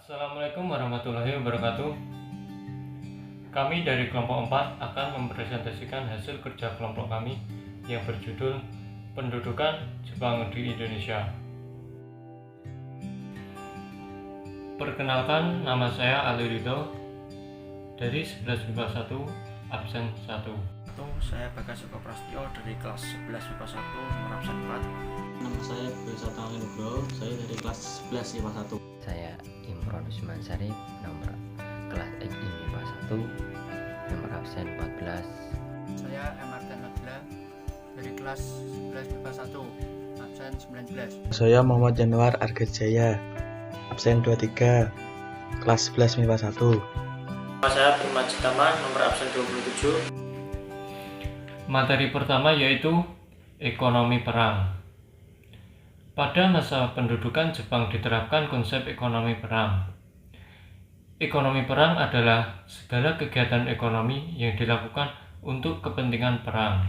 Assalamualaikum warahmatullahi wabarakatuh. Kami dari kelompok 4 akan mempresentasikan hasil kerja kelompok kami yang berjudul Pendudukan Jepang di Indonesia. Perkenalkan, nama saya Ali Ridho dari 11 MIPA 1, absen 1. Saya Bagas Eko Prasetyo dari kelas 11 MIPA 1, nomor absen 4. Nama saya Bisa Tangan Nugroho, saya dari kelas 11 MIPA 1. Saya Imron Usman Sarif, nomor kelas XI MIPA 1, nomor absen 14. Saya Martin Nagla dari kelas 11 MIPA 1, absen 19. Saya Muhammad Januar Argajaya, absen 23, kelas 11 MIPA 1. Saya Bima Citaman, nomor absen 27. Materi pertama yaitu ekonomi perang. Pada masa pendudukan Jepang diterapkan konsep ekonomi perang. Ekonomi perang adalah segala kegiatan ekonomi yang dilakukan untuk kepentingan perang.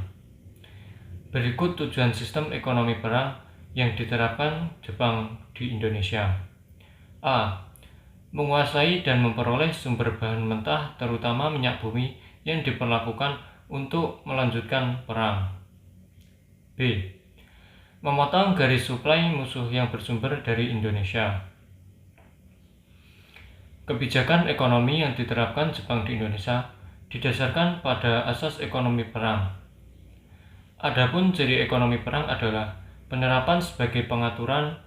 Berikut tujuan sistem ekonomi perang yang diterapkan Jepang di Indonesia. A. Menguasai dan memperoleh sumber bahan mentah terutama minyak bumi yang diperlakukan untuk melanjutkan perang. B. Memotong garis suplai musuh yang bersumber dari Indonesia. Kebijakan ekonomi yang diterapkan Jepang di Indonesia didasarkan pada asas ekonomi perang. Adapun ciri ekonomi perang adalah penerapan sebagai pengaturan,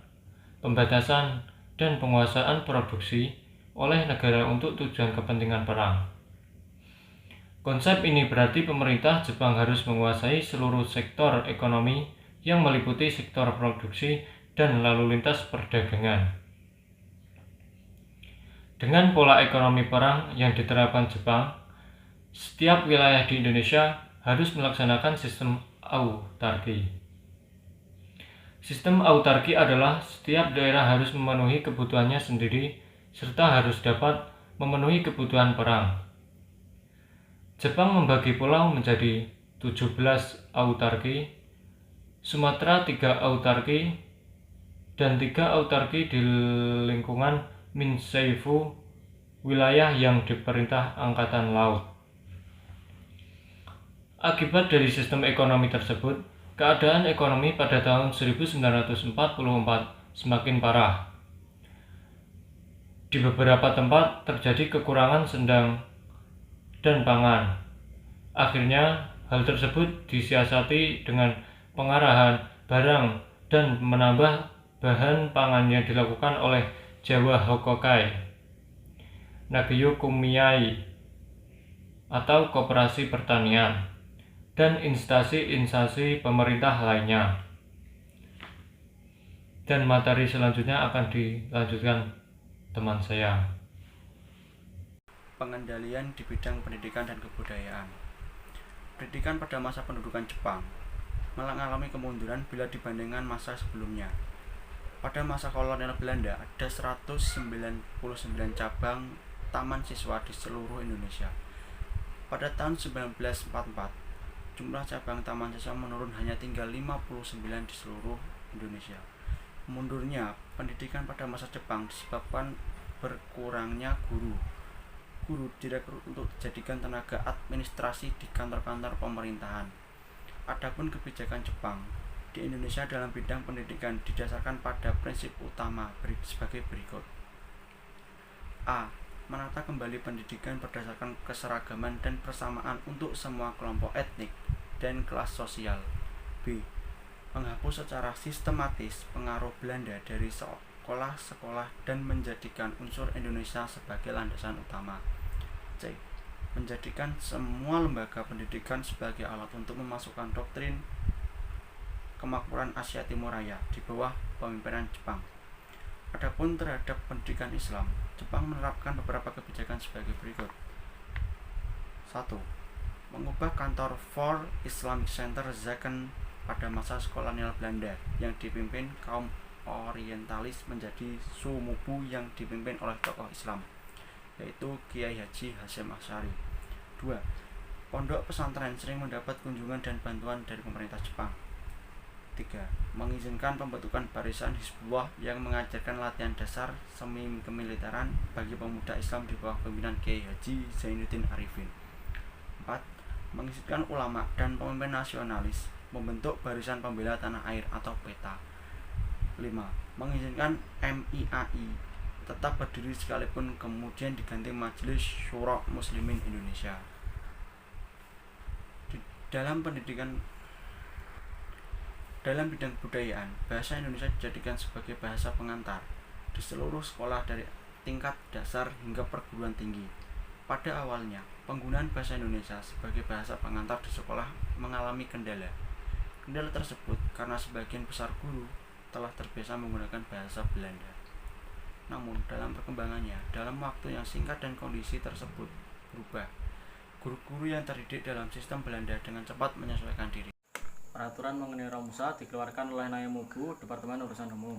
pembatasan, dan penguasaan produksi oleh negara untuk tujuan kepentingan perang. Konsep ini berarti pemerintah Jepang harus menguasai seluruh sektor ekonomi yang meliputi sektor produksi dan lalu lintas perdagangan. Dengan pola ekonomi perang yang diterapkan Jepang, setiap wilayah di Indonesia harus melaksanakan sistem autarki. Sistem autarki adalah setiap daerah harus memenuhi kebutuhannya sendiri serta harus dapat memenuhi kebutuhan perang. Jepang membagi pulau menjadi 17 autarki, Sumatera 3 autarki, dan 3 autarki di lingkungan Minseifu, wilayah yang diperintah Angkatan Laut. Akibat dari sistem ekonomi tersebut, keadaan ekonomi pada tahun 1944 semakin parah. Di beberapa tempat terjadi kekurangan sendang dan pangan. Akhirnya, hal tersebut disiasati dengan pengarahan barang dan menambah bahan pangan yang dilakukan oleh Jawa Hokokai, Nagyo Kumiai, atau Koperasi Pertanian, dan instansi-instansi pemerintah lainnya. Dan materi selanjutnya akan dilanjutkan teman saya. Pengendalian di bidang pendidikan dan kebudayaan. Pendidikan pada masa pendudukan Jepang mengalami kemunduran bila dibandingkan masa sebelumnya. Pada masa kolonial Belanda ada 199 cabang taman siswa di seluruh Indonesia. Pada tahun 1944, jumlah cabang taman siswa menurun hanya tinggal 59 di seluruh Indonesia. Mundurnya pendidikan pada masa Jepang disebabkan berkurangnya guru direkrut untuk dijadikan tenaga administrasi di kantor-kantor pemerintahan. Adapun kebijakan Jepang di Indonesia dalam bidang pendidikan didasarkan pada prinsip utama sebagai berikut. A. Menata kembali pendidikan berdasarkan keseragaman dan persamaan untuk semua kelompok etnik dan kelas sosial. B. Menghapus secara sistematis pengaruh Belanda dari sekolah-sekolah dan menjadikan unsur Indonesia sebagai landasan utama. C. Menjadikan semua lembaga pendidikan sebagai alat untuk memasukkan doktrin kemakmuran Asia Timur Raya di bawah pemimpinan Jepang. Adapun terhadap pendidikan Islam, Jepang menerapkan beberapa kebijakan sebagai berikut. 1. Mengubah kantor For Islamic Center Zaken pada masa kolonial Belanda yang dipimpin kaum orientalis menjadi Sumubu yang dipimpin oleh tokoh Islam, yaitu Kiai Haji Hasyim Asy'ari. 2. Pondok pesantren sering mendapat kunjungan dan bantuan dari pemerintah Jepang. 3. Mengizinkan pembentukan barisan Hizbullah yang mengajarkan latihan dasar semi kemiliteran bagi pemuda Islam di bawah pimpinan Kiai Haji Zainuddin Arifin. 4. Mengizinkan ulama dan pemimpin nasionalis membentuk barisan pembela tanah air atau PETA. 5. Mengizinkan MIAI tetap berdiri sekalipun kemudian diganti Majelis Syura Muslimin Indonesia. Dalam bidang kebudayaan, bahasa Indonesia dijadikan sebagai bahasa pengantar di seluruh sekolah dari tingkat dasar hingga perguruan tinggi. Pada awalnya, penggunaan bahasa Indonesia sebagai bahasa pengantar di sekolah mengalami kendala. Kendala tersebut karena sebagian besar guru telah terbiasa menggunakan bahasa Belanda. Namun, dalam perkembangannya, dalam waktu yang singkat dan kondisi tersebut berubah, guru-guru yang terdidik dalam sistem Belanda dengan cepat menyesuaikan diri. Peraturan mengenai Romusa dikeluarkan oleh Naemubu, Departemen Urusan Umum.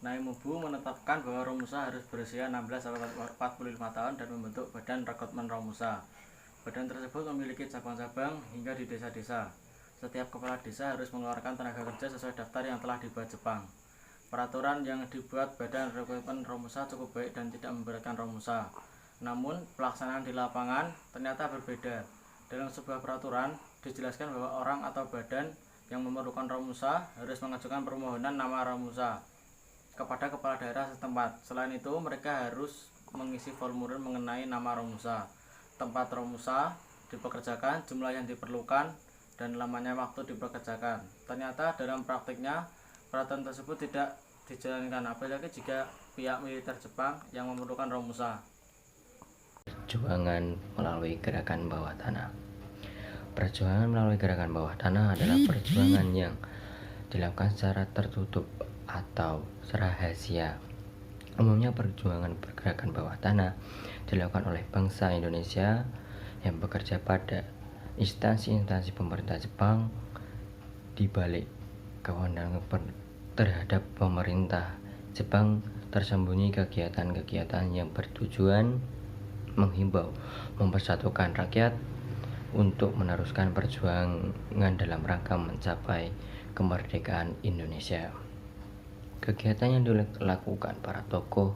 Naemubu menetapkan bahwa Romusa harus berusia 16-45 tahun dan membentuk Badan Rekrutmen Romusa. Badan tersebut memiliki cabang-cabang hingga di desa-desa. Setiap kepala desa harus mengeluarkan tenaga kerja sesuai daftar yang telah dibuat Jepang. Peraturan yang dibuat Badan Rekrutmen Romusa cukup baik dan tidak memberatkan Romusa. Namun, pelaksanaan di lapangan ternyata berbeda. Dalam sebuah peraturan, dijelaskan bahwa orang atau badan yang memerlukan Romusa harus mengajukan permohonan nama Romusa kepada kepala daerah setempat. Selain itu, mereka harus mengisi formulir mengenai nama Romusa, tempat Romusa dipekerjakan, jumlah yang diperlukan, dan lamanya waktu dipekerjakan. Ternyata dalam praktiknya, peraturan tersebut tidak dijalankan, apalagi jika pihak militer Jepang yang memerlukan Romusa. Perjuangan melalui gerakan bawah tanah. Perjuangan melalui gerakan bawah tanah adalah perjuangan yang dilakukan secara tertutup atau rahasia. Umumnya perjuangan pergerakan bawah tanah dilakukan oleh bangsa Indonesia yang bekerja pada instansi-instansi pemerintah Jepang di balik kewenangan terhadap pemerintah Jepang tersembunyi kegiatan-kegiatan yang bertujuan menghimbau, mempersatukan rakyat untuk meneruskan perjuangan dalam rangka mencapai kemerdekaan Indonesia. Kegiatan yang dilakukan para tokoh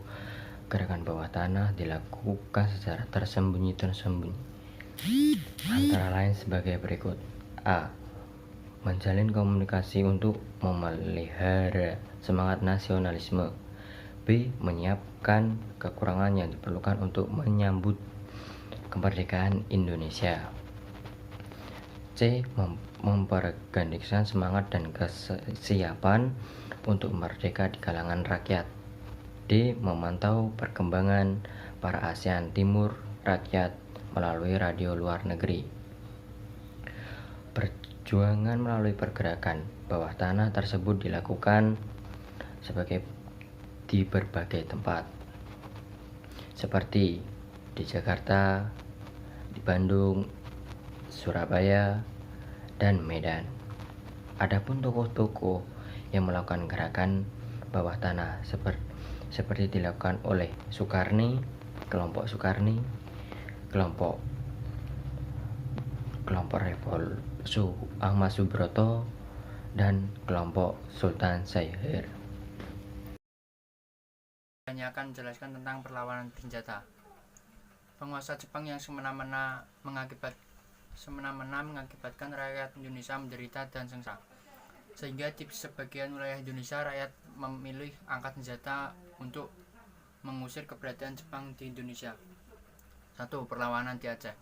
gerakan bawah tanah dilakukan secara tersembunyi-tersembunyi. Antara lain sebagai berikut. A. Menjalin komunikasi untuk memelihara semangat nasionalisme. B. Menyiapkan kekurangan yang diperlukan untuk menyambut kemerdekaan Indonesia. C. Mempergandingkan semangat dan kesiapan untuk merdeka di kalangan rakyat. D. Memantau perkembangan para ASEAN Timur rakyat melalui radio luar negeri. Perjuangan melalui pergerakan bawah tanah tersebut dilakukan di berbagai tempat, seperti di Jakarta, di Bandung, Surabaya, dan Medan. Adapun tokoh-tokoh yang melakukan gerakan bawah tanah seperti dilakukan oleh Sukarni, kelompok Sukarni, kelompok Revolusi Ahmad Subroto, dan kelompok Sultan Syahrir. Hanya akan menjelaskan tentang perlawanan bersenjata. Penguasa Jepang yang semena-mena mengakibatkan rakyat Indonesia menderita dan sengsara. Sehingga di sebagian wilayah Indonesia rakyat memilih angkat senjata untuk mengusir keberadaan Jepang di Indonesia. 1. Perlawanan di Aceh.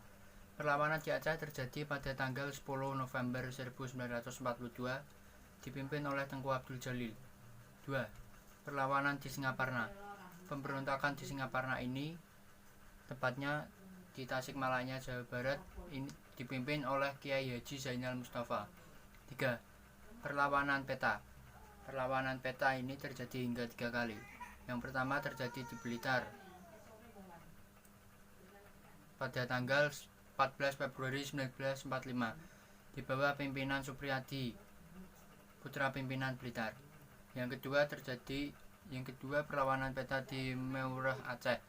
Perlawanan di Aceh terjadi pada tanggal 10 November 1942 dipimpin oleh Tengku Abdul Jalil. 2. Perlawanan di Singaparna. Pemberontakan di Singaparna ini tepatnya di Tasikmalaya, Jawa Barat, ini dipimpin oleh Kiai Haji Zainal Mustafa. 3. Perlawanan peta. Perlawanan peta ini terjadi hingga 3 kali. Yang pertama terjadi di Blitar pada tanggal 14 Februari 1945 di bawah pimpinan Supriyadi, putra pimpinan Blitar. Yang kedua perlawanan peta di Meurah Aceh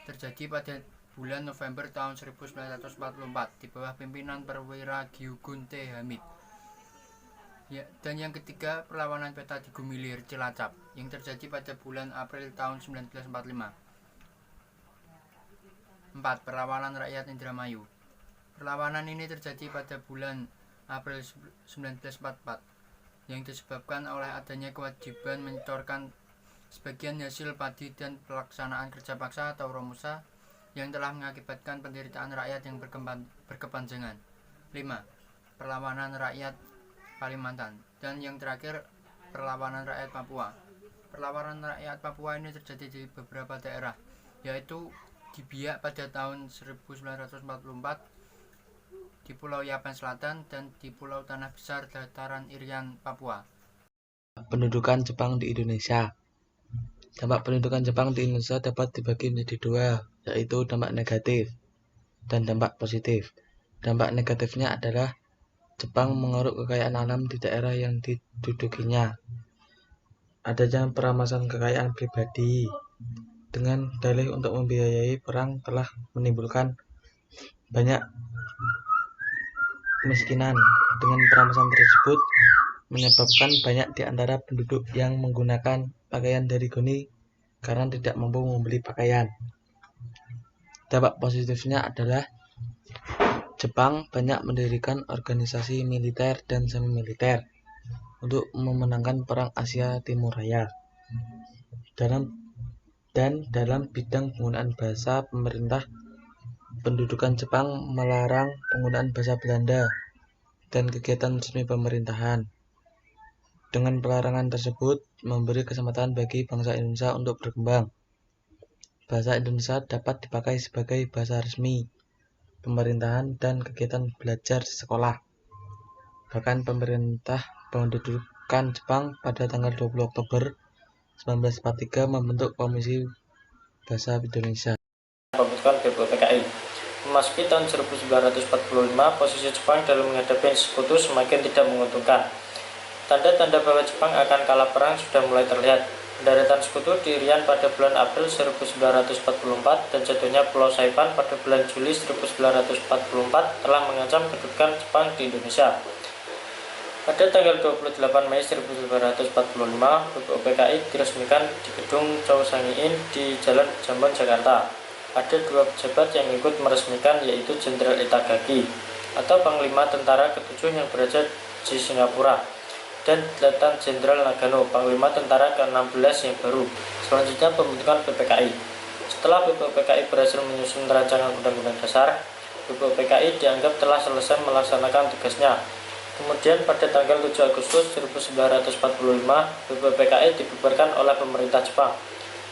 terjadi pada bulan November tahun 1944 di bawah pimpinan Perwira Gyugun T. Hamid. Dan yang ketiga, perlawanan peta di Gumilir, Cilacap yang terjadi pada bulan April tahun 1945. 4. Perlawanan rakyat Indramayu. Perlawanan ini terjadi pada bulan April 1944 yang disebabkan oleh adanya kewajiban menyetorkan sebagian hasil padi dan pelaksanaan kerja paksa atau Romusa yang telah mengakibatkan penderitaan rakyat yang berkepanjangan. 5. Perlawanan rakyat Kalimantan. Dan yang terakhir, perlawanan rakyat Papua. Perlawanan rakyat Papua ini terjadi di beberapa daerah, yaitu di Biak pada tahun 1944, di Pulau Yapen Selatan, dan di Pulau Tanah Besar Dataran Irian, Papua. Pendudukan Jepang di Indonesia. Dampak pendudukan Jepang di Indonesia dapat dibagi menjadi dua, yaitu dampak negatif dan dampak positif. Dampak negatifnya adalah Jepang mengeruk kekayaan alam di daerah yang didudukinya. Adanya perampasan kekayaan pribadi dengan dalih untuk membiayai perang telah menimbulkan banyak kemiskinan. Dengan perampasan tersebut menyebabkan banyak di antara penduduk yang menggunakan pakaian dari goni karena tidak mampu membeli pakaian. Dampak positifnya adalah Jepang banyak mendirikan organisasi militer dan semi-militer untuk memenangkan Perang Asia Timur Raya. Dalam bidang penggunaan bahasa, pemerintah pendudukan Jepang melarang penggunaan bahasa Belanda dan kegiatan resmi pemerintahan. Dengan pelarangan tersebut, memberi kesempatan bagi bangsa Indonesia untuk berkembang. Bahasa Indonesia dapat dipakai sebagai bahasa resmi pemerintahan dan kegiatan belajar di sekolah. Bahkan pemerintah pendudukan Jepang pada tanggal 20 Oktober 1943 membentuk Komisi Bahasa Indonesia. Pembentukan BPUPKI. Memasuki tahun 1945, posisi Jepang dalam menghadapi sekutu semakin tidak menguntungkan. Tanda-tanda bahwa Jepang akan kalah perang sudah mulai terlihat. Pendaratan sekutu di Irian pada bulan April 1944 dan jatuhnya Pulau Saipan pada bulan Juli 1944 telah mengancam kedudukan Jepang di Indonesia. Pada tanggal 28 Mei 1945, BPUPKI diresmikan di Gedung Chow Sang-in di Jalan Jambon, Jakarta. Ada dua pejabat yang ikut meresmikan, yaitu Jenderal Itagaki atau Panglima Tentara ke-7 yang berada di Singapura, dan Letnan Jenderal Nagano, Panglima Tentara ke-16 yang baru. Selanjutnya pembentukan BPKI. Setelah BPUPKI berhasil menyusun rancangan Undang-Undang Dasar, BPUPKI dianggap telah selesai melaksanakan tugasnya. Kemudian pada tanggal 7 Agustus 1945, BPUPKI dibubarkan oleh pemerintah Jepang.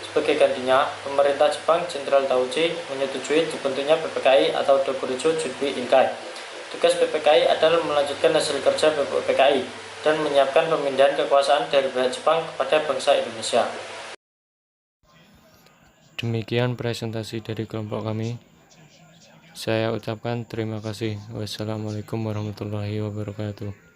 Sebagai gantinya, pemerintah Jepang Jenderal Tahuchi menyetujui dibentuknya BPKI atau Dokuritsu Junbi Inkai. Tugas BPKI adalah melanjutkan hasil kerja BPUPKI dan menyiapkan pemindahan kekuasaan dari pihak Jepang kepada bangsa Indonesia. Demikian presentasi dari kelompok kami. Saya ucapkan terima kasih. Wassalamualaikum warahmatullahi wabarakatuh.